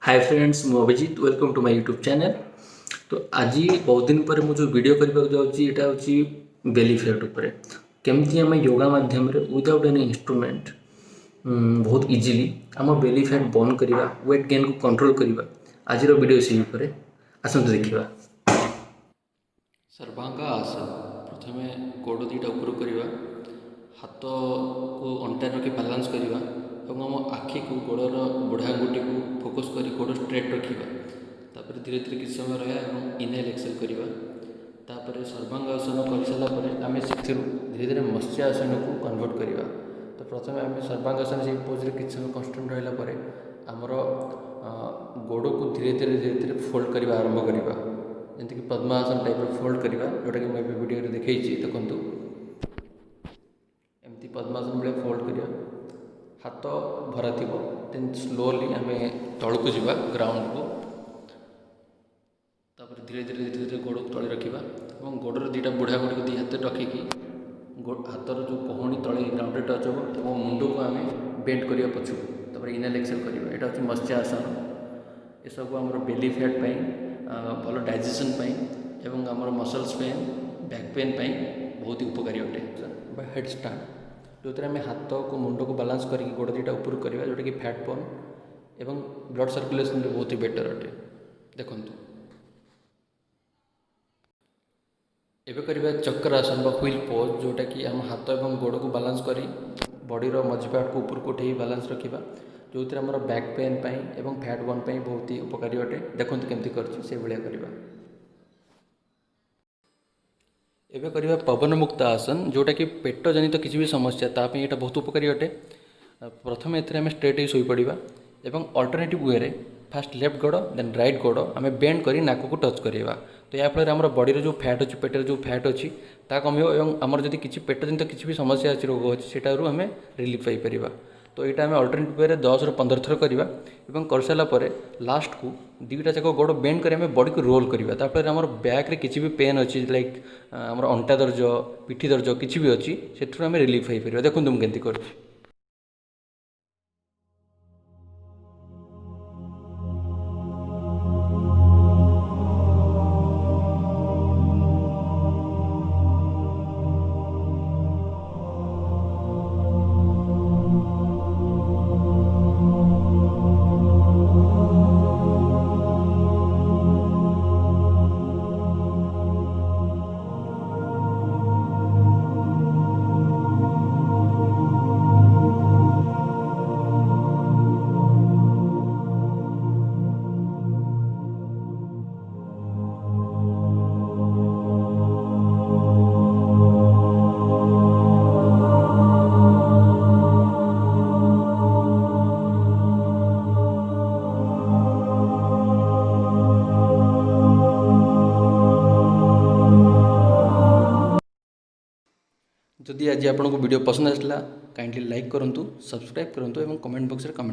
हाय friends, मु Abhijit welcome to my YouTube channel. तो आज बहुत दिन पर मुझे वीडियो करने जाऊँगी हूँ बेली फैट उपर केमती आम योगा मध्यम विदाउट एनी इंस्ट्रूमेंट बहुत इजिली आम बेली फैट बर्न करवा वेट गेन को कंट्रोल करवा आज वीडियो से आसतु देखा। सर्वांगा आसन प्रथम गोड़ दीटा ऊपर करवा हाथ को अंटा रखी बालांस करवा और आम आखि को गोड़र बुढ़ा आंगुठी को फोकस कर गोड़ स्ट्रेट रखा तापर धीरे धीरे किसी समय रहा और इनहेल एक्सेल करवा तापर सर्वांग आसन कर सारापर आम से धीरे धीरे मत्स्य आसन को कन्वर्ट करवा। तो प्रथम आम सर्वांग आसन से पोज किसी समय कन्स्टांट रहा आमर गोड़ को धीरे धीरे धीरे धीरे फोल्ड करवा आरंभ करवा जमीक पद्मासन टाइप फोल्ड करवा जोटा कि मुझे वीडियो देखी देखूँ एमती पद्मासन भाई फोल्ड करवा हाथ भरा थी देन स्लोली आम तौक जा ग्राउंड को तापर धीरे धीरे धीरे धीरे गोड़ तले रखा और गोड़र दुटा बुढ़ा गुड़ी को दी हाथ रखिकी हाथर जो कहणी तले ग्राउंड टच हो और मुंड को आम बेंड करवा पछू तापर इनहेल एक्सेल करवा यहाँ हूँ मत्स्य आसन। ये सब आम बेली फैट भल डाइजेशन एवं आमर मसल्स पेन बैक पेन बहुत ही उपकारी अटे। हेड स्टार्ट जो आम हाथ को मुंड को बालांस करके गोड़ दीटा ऊपर करवा जोटा कि फैट बर्न एवं ब्लड सर्कुलेशन बहुत ही बेटर अटे। देखूँ एवं करवा चक्र आसन व्हील पोज जोटा कि आम हाथ और गोड़ को बालांस कर बॉडीर मझी पार्ट को ऊपर को उठे बालांस रखा जो आमर बैक पेन एवं फैट बर्न बहुत ही उपकारी अटे। देखो केमती कर एवं करवा पवन मुक्त आसन जोटा कि पेट जनित तो किसी भी समस्या ताप यहाँ बहुत उपकारी अटे। प्रथम एम स्ट्रेट ही शोपड़ा और अल्टरनेटिव वे रे फास्ट लेफ्ट गोड़ देन राइट गोड़ आम बेंड कर नाक को टच करवा। तो या फल आम बॉडी जो फैट अच्छी पेटर जो फैट अच्छी ता कम और आमर जब किसी पेट जनित किसी भी समस्या अच्छी रोग अच्छी से आम रिलीफ पाइपर। तो यहाँ आम अल्टरनेटिव वे 10 ରୁ 15 थर करवा और कर सारापर लास्ट को दुईटा जाक गोड़ बेंड कर बॉडी को रोल करवा तापर आम बैक रे किसी भी पेन अच्छी लाइक आम अंटा दर्ज पिठी दर्ज किसी भी अच्छी से आम रिलीफ पाइपर। देखो मुझे केमती कर जदि आज आपको वीडियो पसंद आसला काइंडली लाइक करूँ, सब्सक्राइब करूँ और कमेंट बॉक्स में कमेंट